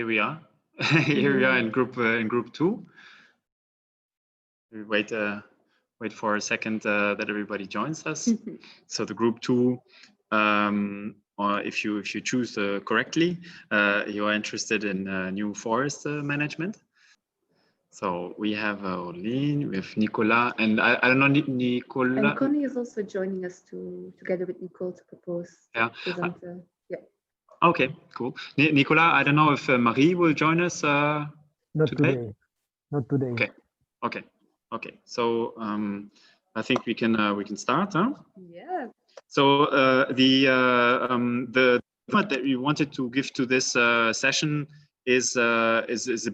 Here we are. Here we are in group 2. We wait for a second that everybody joins us. So the group 2, or if you choose correctly, you are interested in new forest management. So we have Aude-Line, we have Nicolas, and I don't know, Nicolas. And Connie is also joining us together with Nicole to propose. Yeah. Yeah. Okay, cool. Nicolas, I don't know if Marie will join us Not today. Not today. Okay. So I think we can start, huh? Yeah. So the format that we wanted to give to this session is a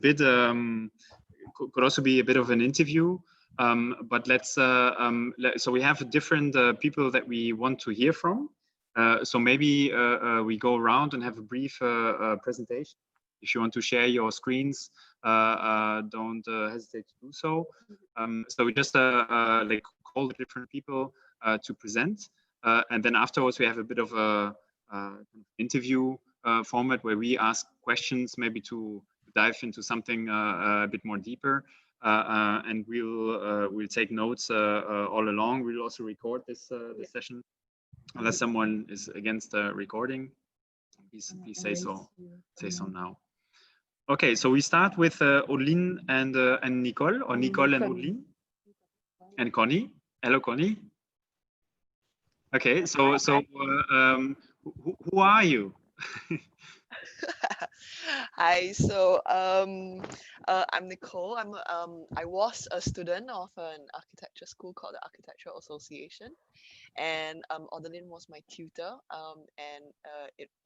bit could also be a bit of an interview. But so we have different people that we want to hear from. So maybe we go around and have a brief presentation. If you want to share your screens, don't hesitate to do so. So we just like call the different people to present, and then afterwards we have a bit of a interview format where we ask questions, maybe to dive into something a bit more deeper, and we'll take notes all along. We'll also record this session. Unless someone is against recording, please say so. Say so now. Okay, so we start with Aude-Line and Nicole, or Nicole and Aude-Line, and Connie. Hello, Connie. Okay, so who are you? Hi, so I'm Nicole. I was a student of an architecture school called the Architectural Association, and Aude-Line was my tutor. And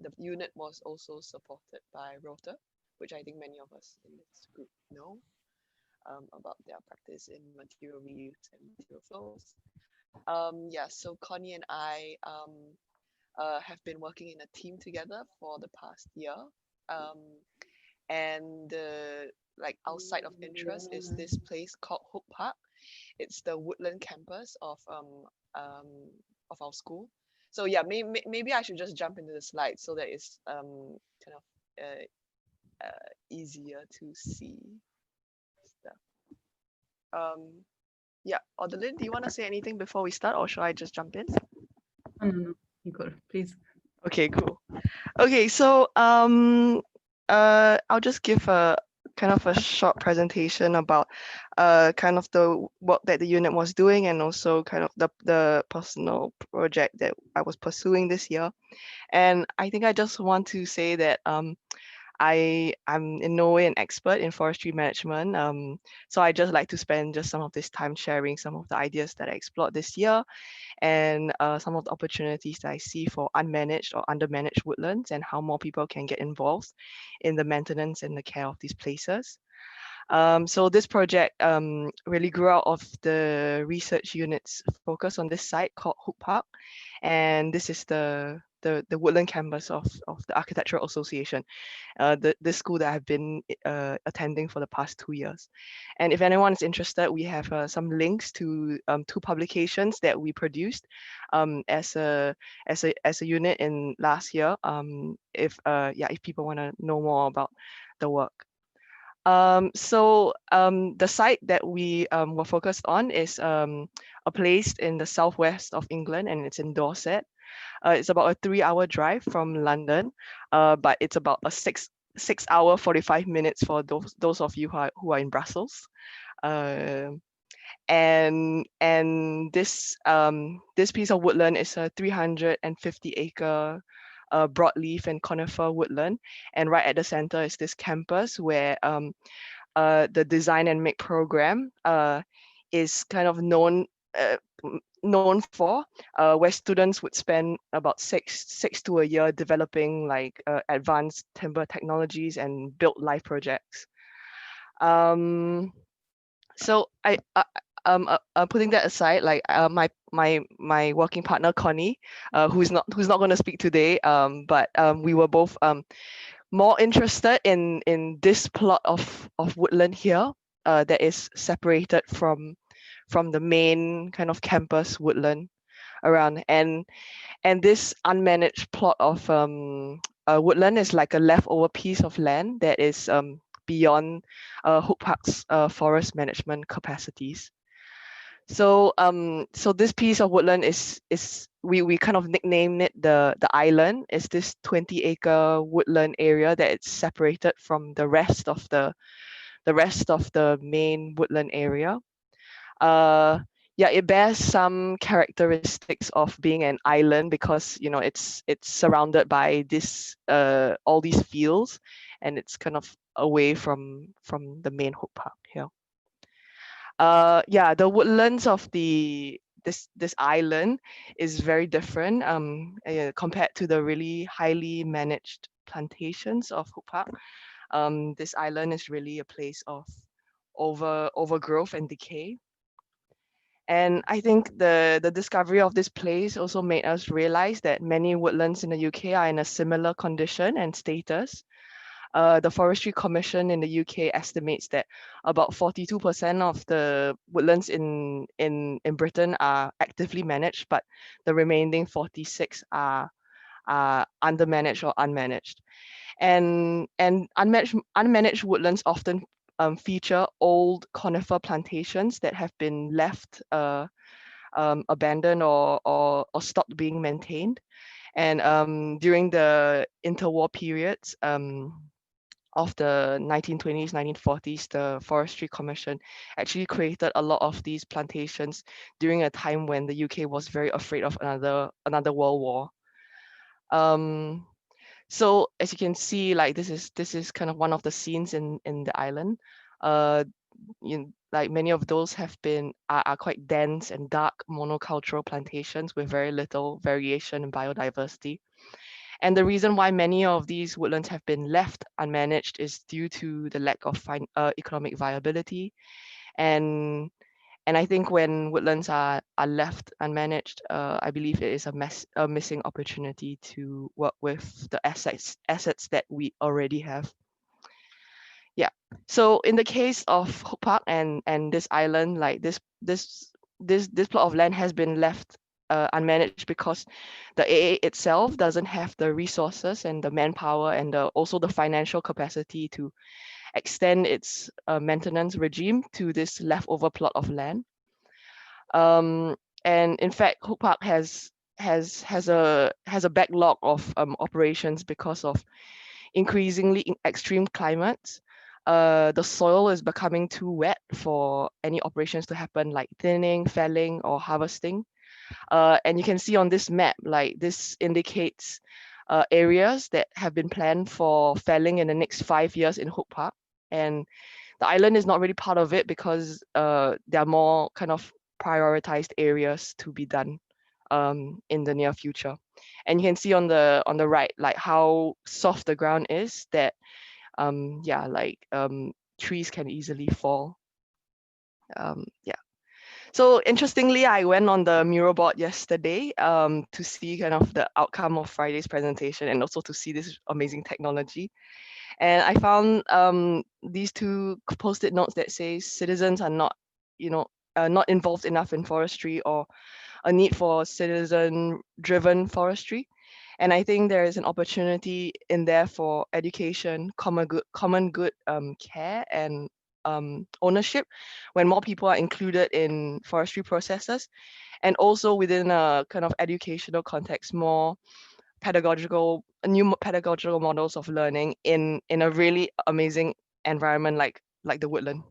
the unit was also supported by Rotor, which I think many of us in this group know about their practice in material reuse and material flows. Yeah, so Connie and I have been working in a team together for the past year. And like outside of interest is this place called Hooke Park. It's the woodland campus of our school. So yeah, maybe I should just jump into the slides so that it's kind of easier to see stuff. Yeah, Aude-Line, do you want to say anything before we start, or should I just jump in? No, Nicole, please. Okay, cool. Okay, so I'll just give a kind of a short presentation about kind of the work that the unit was doing, and also kind of the personal project that I was pursuing this year. And I think I just want to say that I'm in no way an expert in forestry management. So I just like to spend just some of this time sharing some of the ideas that I explored this year, and some of the opportunities that I see for unmanaged or undermanaged woodlands, and how more people can get involved in the maintenance and the care of these places. So this project really grew out of the research unit's focus on this site called Hooke Park, and this is the woodland campus of the Architectural Association, the school that I've been attending for the past 2 years. And if anyone is interested, we have some links to 2 publications that we produced as a unit in last year. If people want to know more about the work. So the site that we were focused on is a place in the southwest of England, and it's in Dorset. It's about a 3-hour drive from London, but it's about a 6 hour 45 minutes for those of you who are in Brussels. And this piece of woodland is a 350-acre broadleaf and conifer woodland, and right at the center is this campus where the design and make program is kind of known for, where students would spend about six to a year developing like advanced timber technologies and build life projects. So putting that aside, like my working partner Connie, who's not going to speak today, but we were both more interested in this plot of woodland here that is separated from the main kind of campus woodland around, and this unmanaged plot of woodland is like a leftover piece of land that is beyond Hooke Park's forest management capacities. So so this piece of woodland is we kind of nicknamed it the island. It's this 20-acre woodland area that it's separated from the rest of the main woodland area. Yeah, it bears some characteristics of being an island because it's surrounded by this all these fields, and it's kind of away from the main Hooke Park here. Yeah, the woodlands of this island is very different compared to the really highly managed plantations of Hooke Park. This island is really a place of overgrowth and decay. And I think the discovery of this place also made us realize that many woodlands in the UK are in a similar condition and status. The Forestry Commission in the UK estimates that about 42% of the woodlands in Britain are actively managed, but the remaining 46 are undermanaged or unmanaged. And unmanaged woodlands often feature old conifer plantations that have been left abandoned or stopped being maintained. And during the interwar periods of the 1920s, 1940s, the Forestry Commission actually created a lot of these plantations during a time when the UK was very afraid of another world war. So as you can see, like this is kind of one of the scenes in the island. Like many of those are quite dense and dark monocultural plantations with very little variation in biodiversity. And the reason why many of these woodlands have been left unmanaged is due to the lack of economic viability. And I think when woodlands are left unmanaged, I believe it is a missing opportunity to work with the assets that we already have. Yeah. So in the case of Hooke Park and this island, like this plot of land has been left unmanaged because the AA itself doesn't have the resources and the manpower and also the financial capacity to extend its maintenance regime to this leftover plot of land. And in fact, Hooke Park has a backlog of operations because of increasingly extreme climates. The soil is becoming too wet for any operations to happen, like thinning, felling, or harvesting. And you can see on this map, like this indicates areas that have been planned for felling in the next 5 years in Hooke Park. And the island is not really part of it because there are more kind of prioritized areas to be done in the near future. And you can see on the right, like how soft the ground is, that yeah, like trees can easily fall. Yeah. So interestingly, I went on the mural board yesterday to see kind of the outcome of Friday's presentation and also to see this amazing technology. And I found these two post-it notes that say citizens are not, not involved enough in forestry, or a need for citizen-driven forestry. And I think there is an opportunity in there for education, common good care, and ownership when more people are included in forestry processes, and also within a kind of educational context, more new pedagogical models of learning in a really amazing environment like the woodland.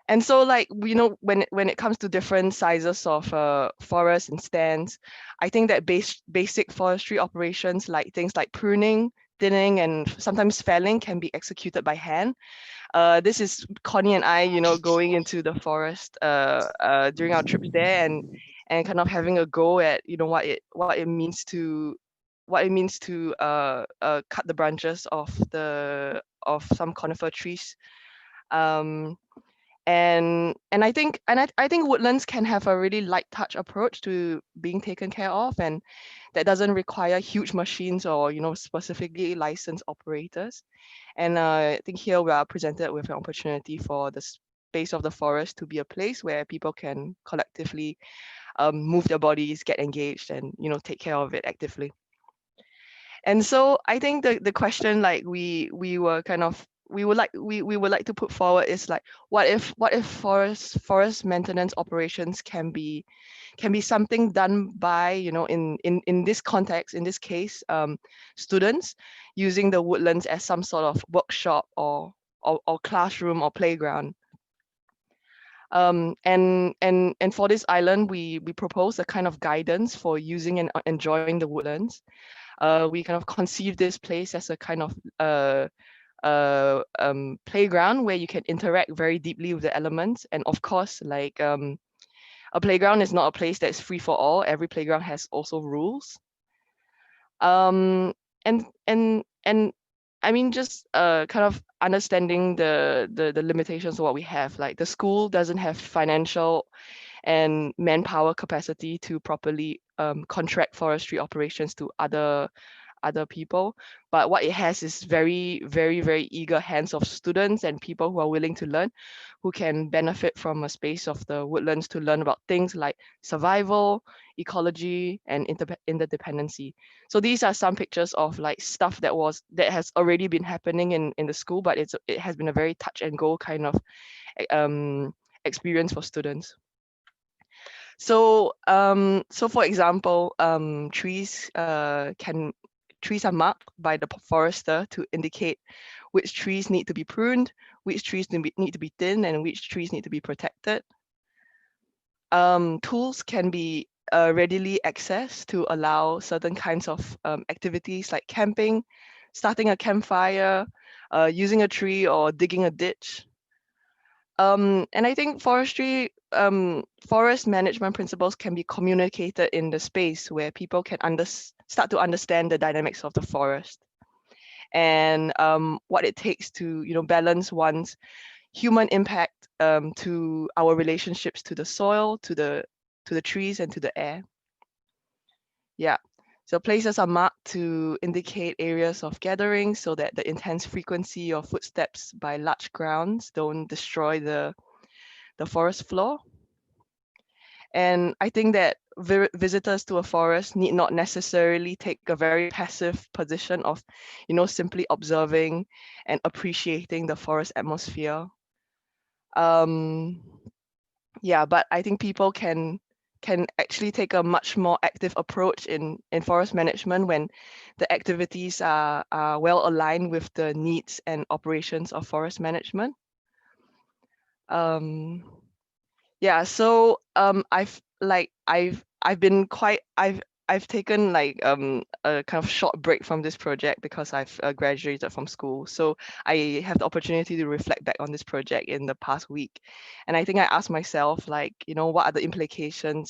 And so, like, when it comes to different sizes of forests and stands, I think that basic forestry operations, like things like pruning, thinning, and sometimes felling, can be executed by hand. This is Connie and I, going into the forest during our trips there, and kind of having a go at what it means to cut the branches of some conifer trees. And I think woodlands can have a really light touch approach to being taken care of, and that doesn't require huge machines or specifically licensed operators. And I think here we are presented with an opportunity for the space of the forest to be a place where people can collectively move their bodies, get engaged, and take care of it actively. And so I think the question like we would like to put forward is like, what if forest maintenance operations can be something done by, you know, in this context, in this case, students using the woodlands as some sort of workshop or classroom or playground. And for this island, we propose a kind of guidance for using and enjoying the woodlands. We kind of conceive this place as a kind of playground where you can interact very deeply with the elements. And of course, like a playground is not a place that's free for all. Every playground has also rules. And I mean, just kind of understanding the limitations of what we have. Like the school doesn't have financial and manpower capacity to properly contract forestry operations to other people, but what it has is very, very, very eager hands of students and people who are willing to learn, who can benefit from a space of the woodlands to learn about things like survival, ecology, and interdependency. So these are some pictures of like stuff that has already been happening in the school, but it has been a very touch and go kind of experience for students. So so for example, trees are marked by the forester to indicate which trees need to be pruned, which trees need to be thinned, and which trees need to be protected. Tools can be readily accessed to allow certain kinds of activities like camping, starting a campfire, using a tree, or digging a ditch. And I think forest management principles can be communicated in the space where people can start to understand the dynamics of the forest and what it takes to, you know, balance one's human impact to our relationships to the soil, to the trees, and to the air. Yeah. So places are marked to indicate areas of gathering so that the intense frequency of footsteps by large grounds don't destroy the forest floor. And I think that visitors to a forest need not necessarily take a very passive position of, you know, simply observing and appreciating the forest atmosphere. Yeah, but I think people can actually take a much more active approach in forest management when the activities are well aligned with the needs and operations of forest management. Yeah, so I've taken like a kind of short break from this project because I've graduated from school. So I have the opportunity to reflect back on this project in the past week. And I think I asked myself, like, you know, what the implication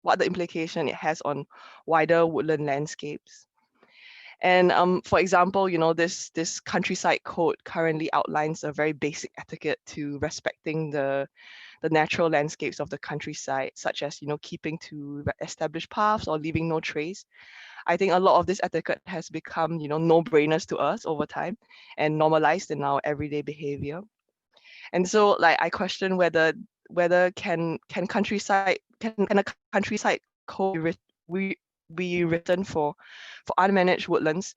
it has on wider woodland landscapes. And for example, you know, this countryside code currently outlines a very basic etiquette to respecting the natural landscapes of the countryside, such as, you know, keeping to established paths or leaving no trace. I think a lot of this etiquette has become, you know, no-brainers to us over time and normalized in our everyday behavior. And so, like, I question whether can a countryside code be written for unmanaged woodlands,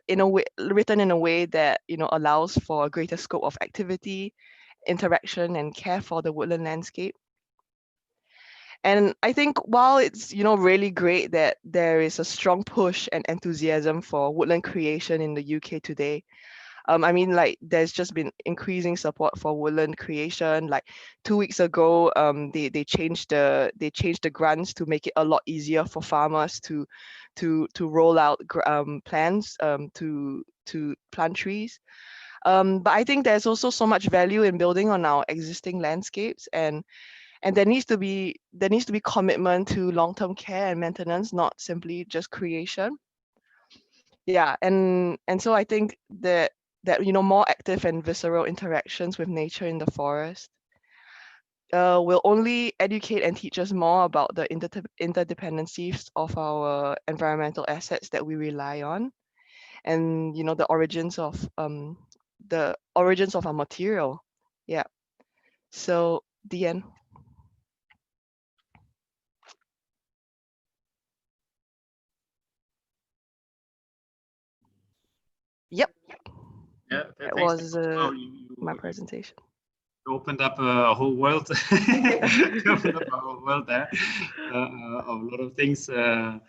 in a way written in a way that, you know, allows for a greater scope of activity, interaction, and care for the woodland landscape. And I think while it's, you know, really great that there is a strong push and enthusiasm for woodland creation in the UK today, I mean, like, there's just been increasing support for woodland creation. Like 2 weeks ago, they changed the grants to make it a lot easier for farmers to roll out plans to plant trees. But I think there's also so much value in building on our existing landscapes, and there needs to be commitment to long-term care and maintenance, not simply just creation. Yeah, and so I think that you know, more active and visceral interactions with nature in the forest will only educate and teach us more about the interdependencies of our environmental assets that we rely on, and, you know, the origins of our material. Yeah. So the end. Yeah, That thanks, was Nicole. my presentation. You opened up a whole world. You opened up a whole world there of a lot of things. Yeah,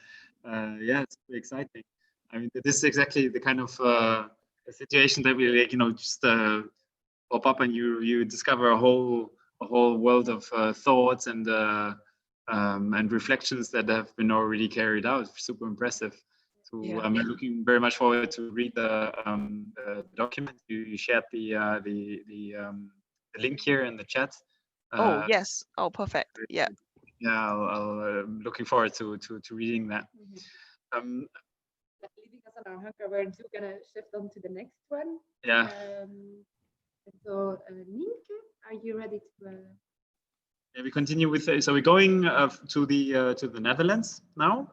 it's very exciting. I mean, this is exactly the kind of situation that we like, just pop up and you discover a whole world of thoughts and reflections that have been already carried out. Super impressive. So Yeah. I'm looking very much forward to read the document. You shared the link here in the chat. Oh yes. Oh, perfect. Yeah. Yeah, I'm looking forward to reading that. Leaving us on our hunger, we're gonna shift on to the next one. Yeah. So Nienke, are you ready to? Yeah, we continue with. So we're going to the Netherlands now.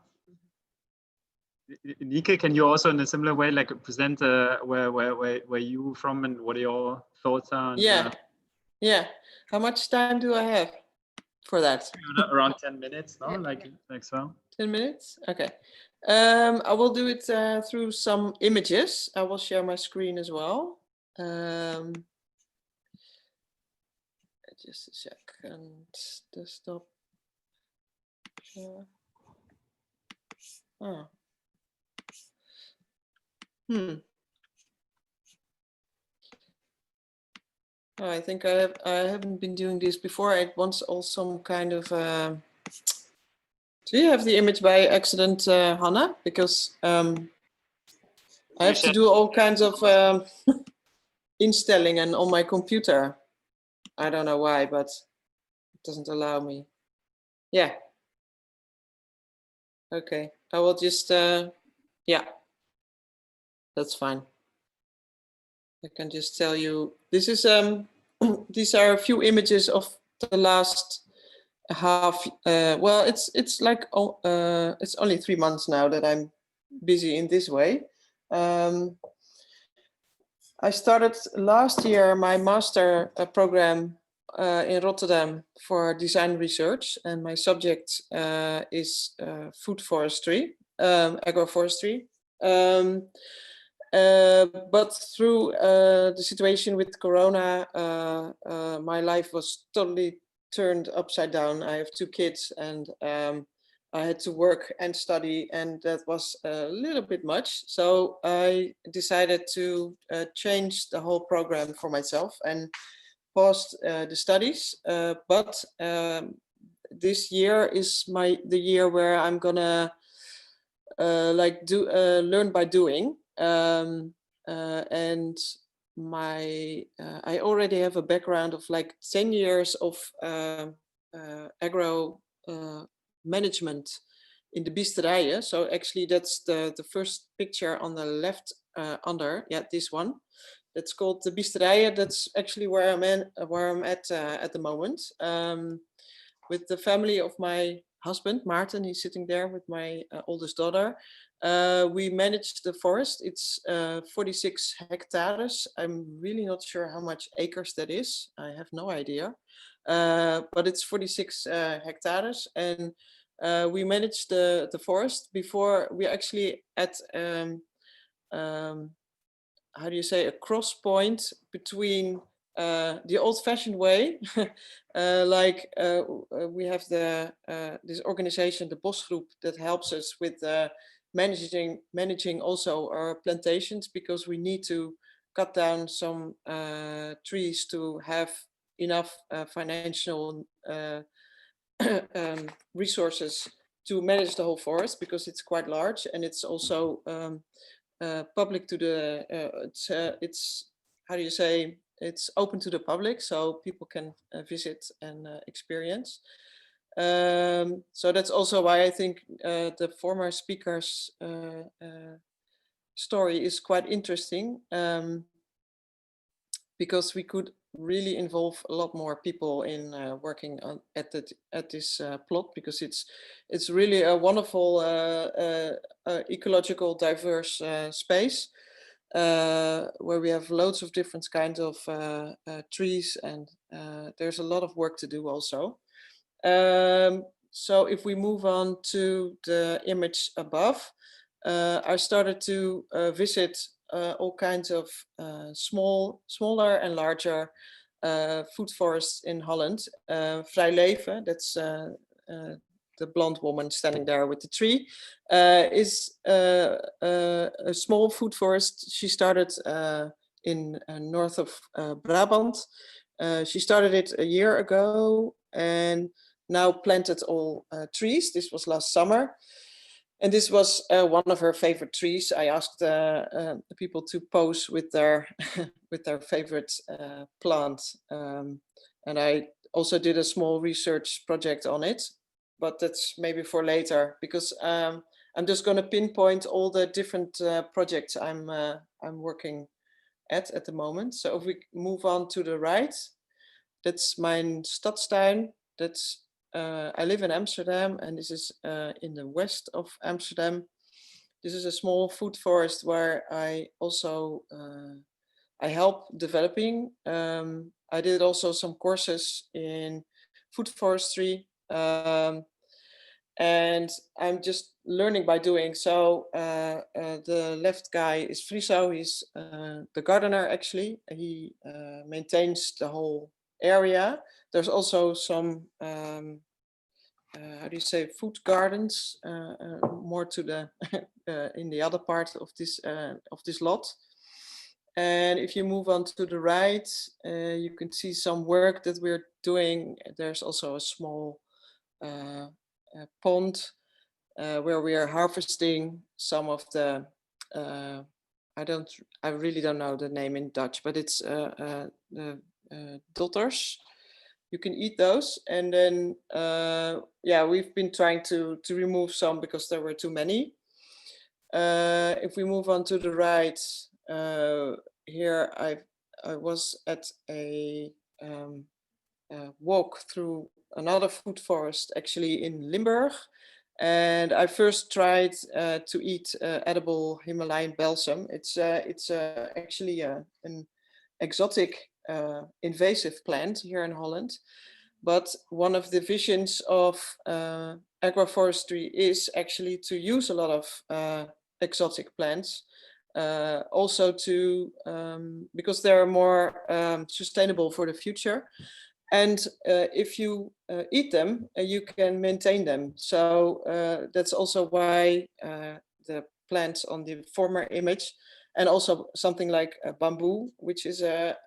Nienke, can you also in a similar way like present where you from and what your thoughts are? And, yeah. How much time do I have for that? Around 10 minutes, no? Yeah. Like so. 10 minutes? Okay. I will do it through some images. I will share my screen as well. Just a second. Desktop. Share. Oh. Oh, I think I haven't been doing this before. I want some kind of. Do you have the image by accident, Hannah? Because I have to do all kinds of instelling and on my computer. I don't know why, but it doesn't allow me. Yeah. Okay. I will just. Yeah. That's fine. I can just tell you. This is these are a few images of the last half. Well, it's like it's only 3 months now that I'm busy in this way. I started last year my master program in Rotterdam for design research, and my subject is food forestry, agroforestry. But through the situation with Corona, my life was totally turned upside down. I have 2 kids, and I had to work and study, and that was a little bit much. So I decided to change the whole program for myself and paused the studies. But this year is the year where I'm gonna learn by doing. And I already have a background of like 10 years of agro management in the Bisterijen. So actually that's the first picture on the left under, yeah, this one. That's called the Bisterijen. That's actually where I'm at the moment, with the family of my husband, Maarten. He's sitting there with my oldest daughter. We manage the forest. It's 46 hectares. I'm really not sure how much acres that is. I have no idea. But it's 46 hectares, and we manage the forest. Before we actually at how do you say, a cross point between the old-fashioned way, we have this organization, the Bosgroep, that helps us with managing also our plantations, because we need to cut down some trees to have enough financial resources to manage the whole forest, because it's quite large, and it's also public to the it's how do you say, it's open to the public, so people can visit and experience. So that's also why I think the former speaker's story is quite interesting, because we could really involve a lot more people in working at this plot, because it's really a wonderful ecological diverse space where we have loads of different kinds of trees, and there's a lot of work to do also. So if we move on to the image above, I started to visit all kinds of smaller and larger food forests in Holland. Vrij Leven, that's the blonde woman standing there with the tree, is a small food forest. She started in north of Brabant. She started it a year ago and now planted all trees. This was last summer. And this was one of her favorite trees. I asked people to pose with their with their favorite plant. And I also did a small research project on it, but that's maybe for later, because I'm just going to pinpoint all the different projects I'm working at the moment. So if we move on to the right, that's mijn stadstuin. That's I live in Amsterdam, and this is in the west of Amsterdam. This is a small food forest where I also I help developing. I did also some courses in food forestry, and I'm just learning by doing. So the left guy is Friso. He's the gardener, actually. He maintains the whole area. There's also some, how do you say, food gardens, more to the in the other part of this lot. And if you move on to the right, you can see some work that we're doing. There's also a small pond where we are harvesting some of the I really don't know the name in Dutch, but it's the dotters. You can eat those, and then yeah, we've been trying to remove some because there were too many. If we move on to the right, here I was at a walk through another food forest, actually in Limburg, and I first tried to eat edible Himalayan balsam. It's actually an exotic invasive plant here in Holland, but one of the visions of agroforestry is actually to use a lot of exotic plants, also to because they're more sustainable for the future. And if you eat them, you can maintain them. So that's also why the plants on the former image, and also something like bamboo, which is a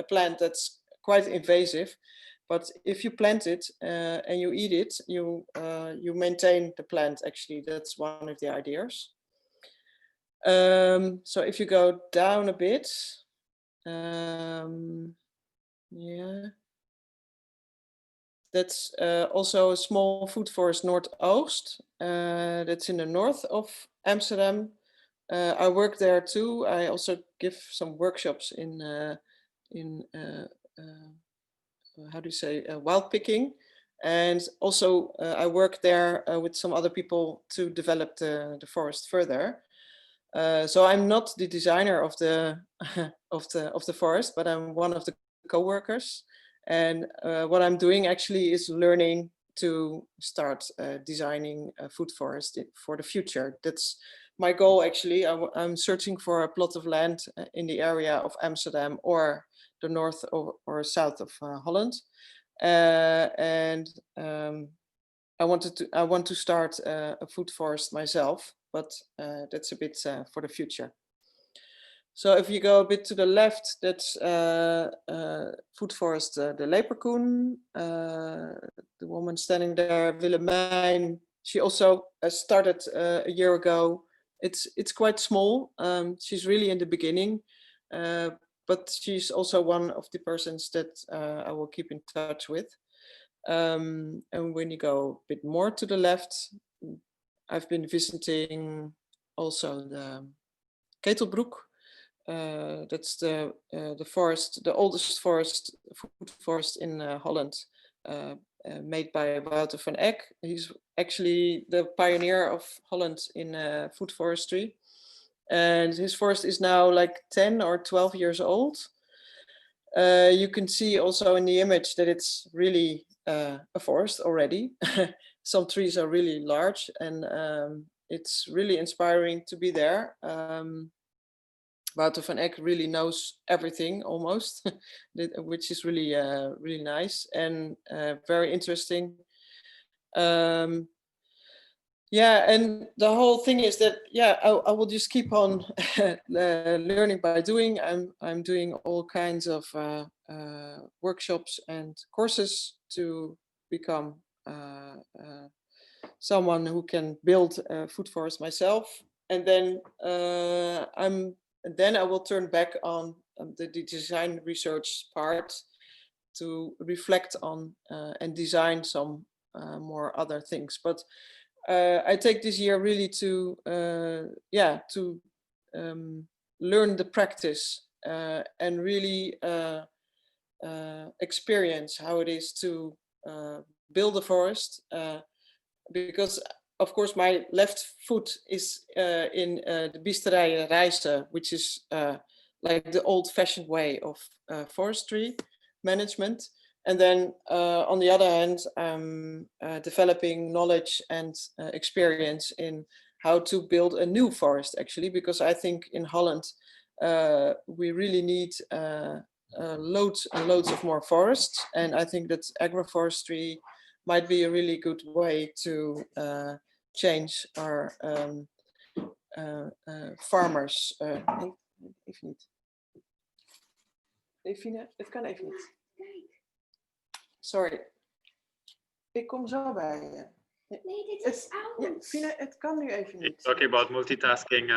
plant that's quite invasive. But if you plant it and you eat it, you maintain the plant. Actually, that's one of the ideas. So if you go down a bit, yeah. That's also a small food forest, Noordoost. That's in the north of Amsterdam. I work there too. I also give some workshops in how do you say, wild picking. And also I work there with some other people to develop the forest further. So I'm not the designer of the of the forest, but I'm one of the co-workers. And what I'm doing actually is learning to start designing a food forest for the future. That's my goal, actually. I'm searching for a plot of land in the area of Amsterdam or the north or south of Holland. And I want to start a food forest myself, but that's a bit for the future. So if you go a bit to the left, that's food forest, the Leperkoen, the woman standing there, Willemijn. She also started a year ago. It's quite small. She's really in the beginning, but she's also one of the persons that I will keep in touch with. And when you go a bit more to the left, I've been visiting also the Ketelbroek. That's the forest, the oldest forest, food forest in Holland, made by Wouter van Eck. He's actually the pioneer of Holland in food forestry, and his forest is now like 10 or 12 years old. You can see also in the image that it's really a forest already. Some trees are really large, and it's really inspiring to be there. Wouter van Eck really knows everything almost, which is really really nice and very interesting. Yeah, and the whole thing is that I will just keep on learning by doing. I'm doing all kinds of workshops and courses to become someone who can build a food forest myself, and then I will turn back on the design research part to reflect on and design some more other things. But I take this year really to learn the practice and really experience how it is to build a forest, because of course my left foot is in the Biesterij Rijse, which is like the old-fashioned way of forestry management. And then on the other hand, I'm developing knowledge and experience in how to build a new forest, actually, because I think in Holland, we really need loads and loads of more forests. And I think that agroforestry might be a really good way to change our farmers. Even niet. Evine, het kan even niet. Sorry. Ik kom zo bij je. Nee, dit is oud. Ja, Fine, het kan nu even niet. Talking about multitasking.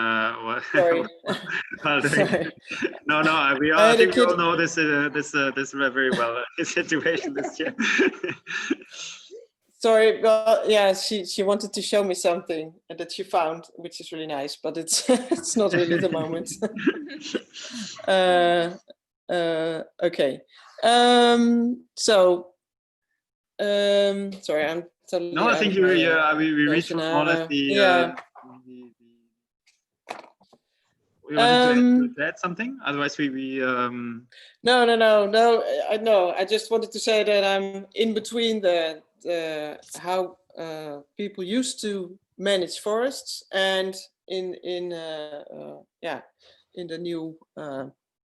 Sorry. Sorry. No, we all, I think we all know this very well. Situation this year. Sorry, well, yeah, she wanted to show me something that she found, which is really nice, but it's it's not really the moment. Okay. Sorry, I'm totally. No, I think we reached more or less the. Yeah. We wanted to add something. Otherwise, we. No. I know. I just wanted to say that I'm in between the how people used to manage forests and in the new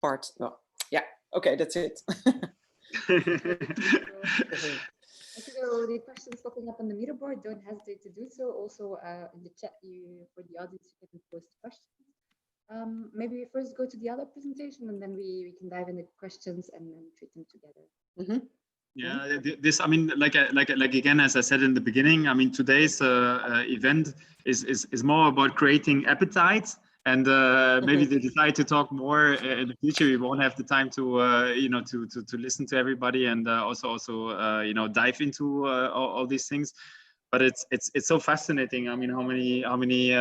part. No. Yeah. Okay, that's it. So the questions popping up on the Miro board, don't hesitate to do so. Also in the chat, for the audience, you can post questions. Maybe we first go to the other presentation, and then we can dive into questions and then treat them together. Mm-hmm. Yeah, this, I mean, like again, as I said in the beginning, I mean, today's event is more about creating appetite. And maybe they decide to talk more in the future. We won't have the time to to listen to everybody and also dive into all these things. But it's so fascinating. I mean, how many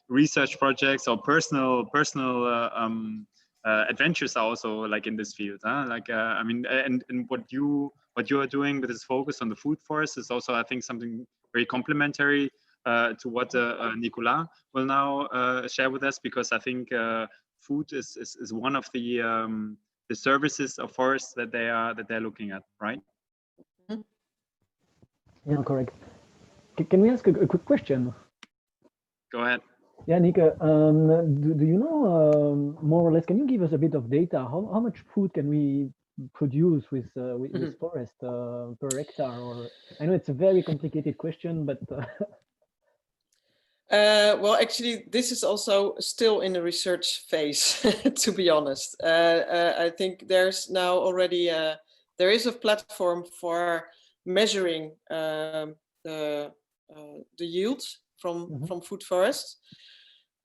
research projects or personal adventures are also like in this field. Huh? Like I mean, and what you are doing with this focus on the food forest is also, I think, something very complementary to what Nicolas will now share with us, because I think food is one of the services of forests that they're looking at, right? Yeah, correct. Can we ask a quick question? Go ahead. Yeah, Nico, do you know more or less? Can you give us a bit of data? How much food can we produce with forest per hectare? Or I know it's a very complicated question, but. Well, actually, this is also still in the research phase, to be honest. I think there's now already there is a platform for measuring the yield from food forests,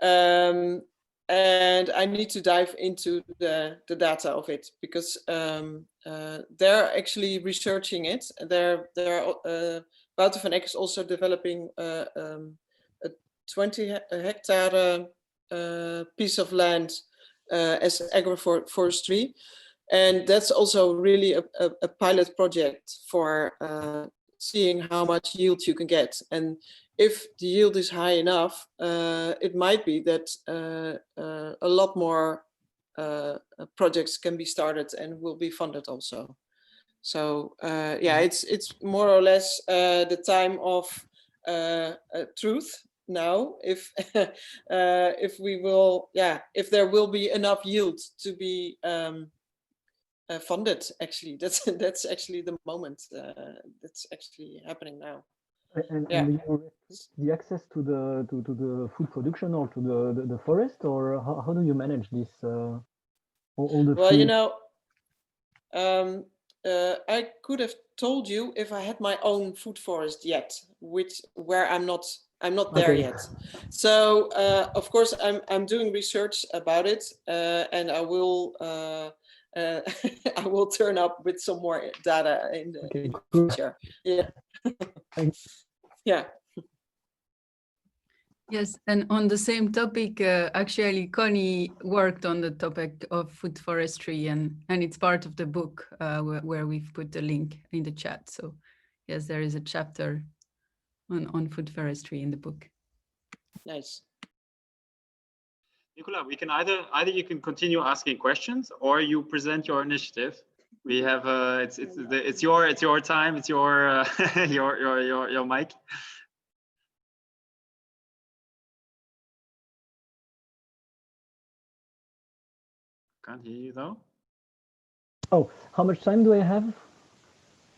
and I need to dive into the data of it, because they're actually researching it. Wouter van Eck is also developing a 20 hectare piece of land as agroforestry, and that's also really a pilot project for seeing how much yield you can get. And if the yield is high enough, it might be that a lot more projects can be started and will be funded also. So yeah, it's more or less the time of truth. now if we will, if there will be enough yield to be funded. Actually, that's actually the moment that's actually happening now. And the access to the food production or to the forest, or how do you manage this? All the well, food? you know, I could have told you if I had my own food forest yet, where I'm not there yet. So of course I'm doing research about it, and I will I will turn up with some more data in the future. Yeah. Yeah. Yes, and on the same topic, actually, Connie worked on the topic of food forestry, and it's part of the book where we've put the link in the chat. So yes, there is a chapter on food forestry in the book. Nice. Nicolas, we can either you can continue asking questions or you present your initiative. We have it's your time, it's your your mic. Can't hear you though. Oh, how much time do I have?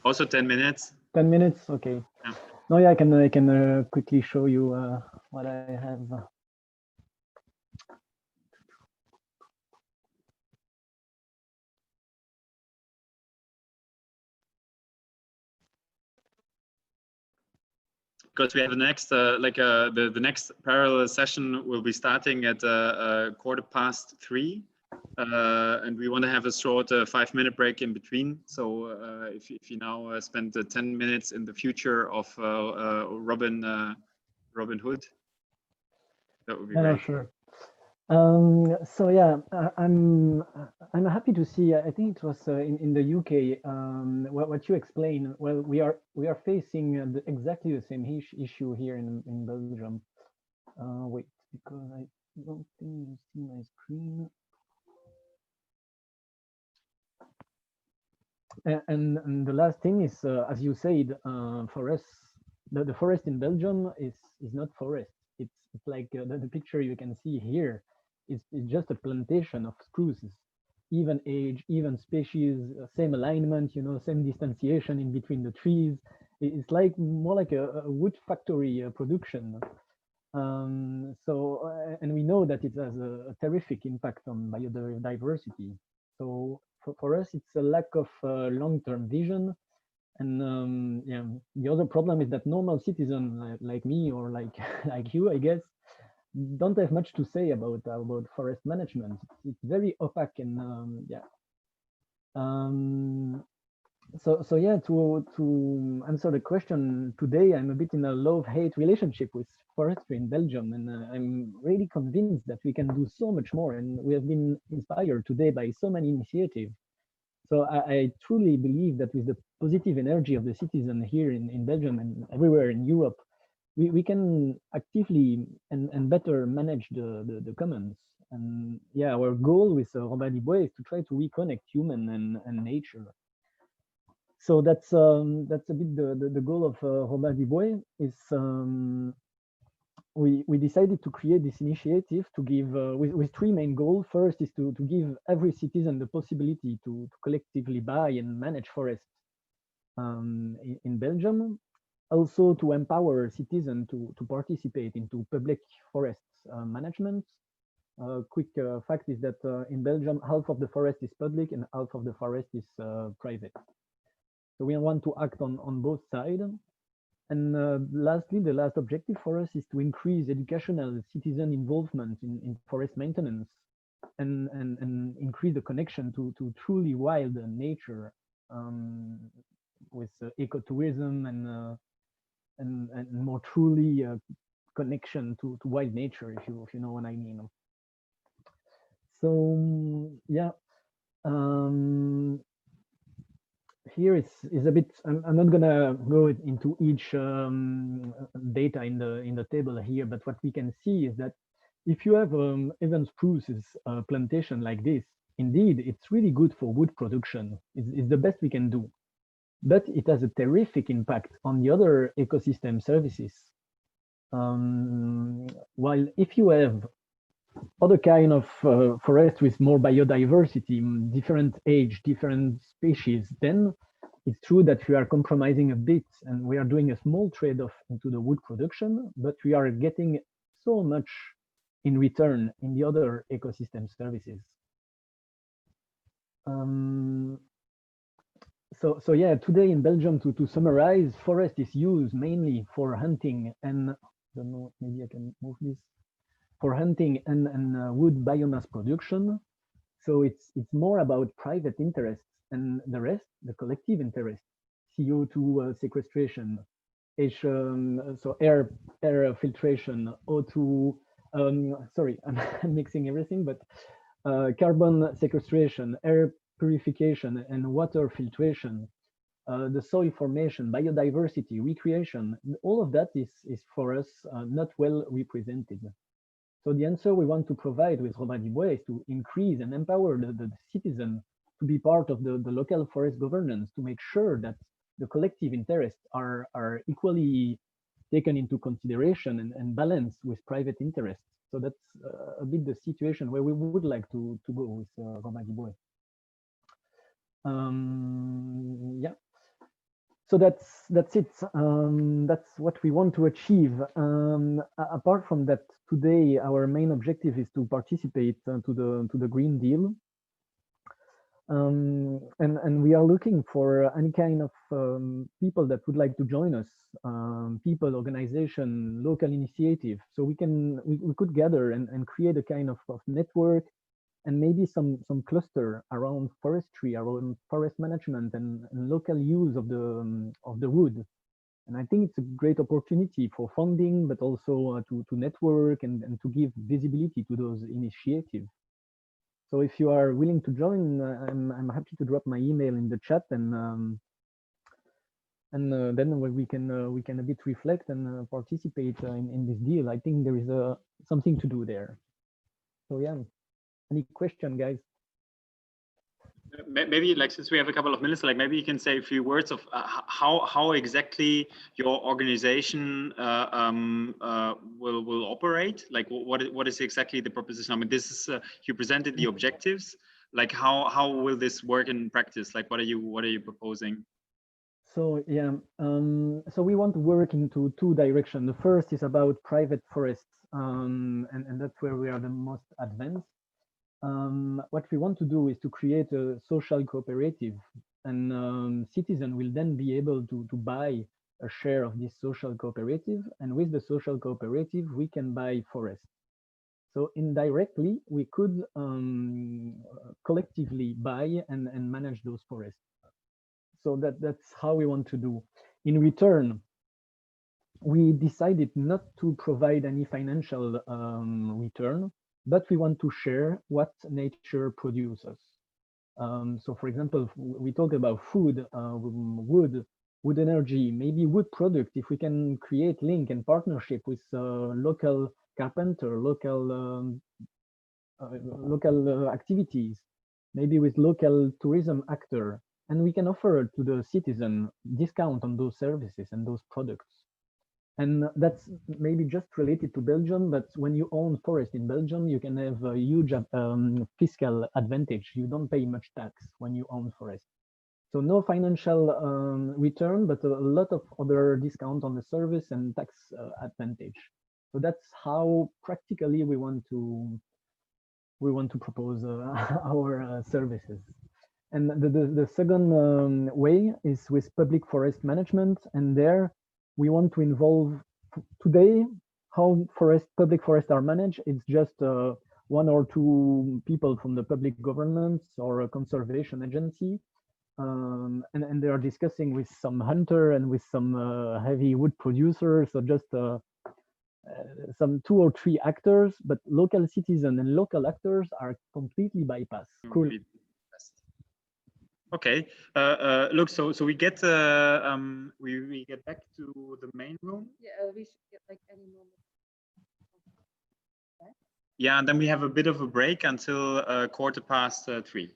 Also 10 minutes. 10 minutes, okay. Yeah. No, yeah, I can quickly show you what I have. Because we have the next the next parallel session will be starting at 3:15, and we want to have a short 5-minute break in between. So if you now spend 10 minutes in the future of Robin Hood, that would be great. Sure. So yeah, I'm happy to see. I think it was in the UK. What you explained. Well, we are facing exactly the same issue here in Belgium. Wait, because I don't think you see my screen. And the last thing is, as you said, for us, the forest in Belgium is not forest. It's like the picture you can see here. It's just a plantation of spruces, even age, even species, same alignment, you know, same distanciation in between the trees. It's like more like a wood factory production. And we know that it has a terrific impact on biodiversity. So for us, it's a lack of long-term vision. And yeah, the other problem is that normal citizens like me or like like you, I guess, don't have much to say about forest management. It's very opaque and yeah. So yeah, to answer the question today, I'm a bit in a love-hate relationship with forestry in Belgium, and I'm really convinced that we can do so much more. And we have been inspired today by so many initiatives. So I truly believe that with the positive energy of the citizen here in Belgium and everywhere in Europe, we can actively and better manage the commons. And yeah, our goal with Robin Bwès is to try to reconnect human and nature. So that's a bit the goal of Robin Bwès is we decided to create this initiative to give with 3 main goals. First is to give every citizen the possibility to collectively buy and manage forests in Belgium. Also to empower citizens to participate into public forests management. Quick fact is that in Belgium, half of the forest is public and half of the forest is private. So we want to act on both sides. And lastly, the last objective for us is to increase educational citizen involvement in forest maintenance and increase the connection to truly wild nature with ecotourism and more truly connection to wild nature, if you know what I mean. So yeah. Here is a bit. I'm not gonna go into each data in the table here, but what we can see is that if you have even spruces plantation like this, indeed it's really good for wood production. It's the best we can do, but it has a terrific impact on the other ecosystem services. While if you have other kind of forest with more biodiversity, different age, different species, then it's true that we are compromising a bit and we are doing a small trade-off into the wood production, but we are getting so much in return in the other ecosystem services. So yeah, today in Belgium, to summarize, forest is used mainly for hunting and, I don't know, maybe I can move this, for hunting and wood biomass production. So it's more about private interests, and the rest, the collective interest, CO2 sequestration, so air filtration, O2, sorry, I'm mixing everything, but carbon sequestration, air purification, and water filtration, the soil formation, biodiversity, recreation, all of that is for us not well represented. So the answer we want to provide with Robin Bwès is to increase and empower the citizen to be part of the local forest governance, to make sure that the collective interests are equally taken into consideration and balanced with private interests. So that's a bit the situation where we would like to go with Robin Bwès. Yeah. So that's it. That's what we want to achieve. Apart from that, today our main objective is to participate to the Green Deal, and we are looking for any kind of people that would like to join us, people, organization, local initiative. So we could gather and create a kind of network, and maybe some cluster around forestry, around forest management and local use of the wood. And I think it's a great opportunity for funding, but also to network and to give visibility to those initiatives. So if you are willing to join, I'm happy to drop my email in the chat, and then we can a bit reflect and participate in this deal. I think there is something to do there. So yeah. Any question, guys? Maybe, like, since we have a couple of minutes, like, maybe you can say a few words of how exactly your organization will operate. Like, what is exactly the proposition? I mean, this is you presented the objectives. Like, how will this work in practice? Like, what are you proposing? So yeah, so we want to work into two directions. The first is about private forests, and that's where we are the most advanced. What we want to do is to create a social cooperative, and citizen will then be able to buy a share of this social cooperative, and with the social cooperative we can buy forests. So indirectly we could collectively buy and manage those forests. So that's how we want to do. In return, we decided not to provide any financial return, but we want to share what nature produces. So for example, we talk about food, wood energy, maybe wood product. If we can create link and partnership with local carpenter, local activities, maybe with local tourism actor, and we can offer to the citizen discount on those services and those products. And that's maybe just related to Belgium, but when you own forest in Belgium, you can have a huge fiscal advantage. You don't pay much tax when you own forest. So no financial return, but a lot of other discount on the service and tax advantage. So that's how practically we want to propose our services. And the second way is with public forest management, and there we want to involve today how public forests are managed. It's just one or two people from the public governance or a conservation agency, and they are discussing with some hunter and with some heavy wood producers. So just some 2 or 3 actors, but local citizens and local actors are completely bypassed. Cool. Okay, look, so we get we get back to the main room. Yeah, we should get like any moment. Yeah, and then we have a bit of a break until 3:15.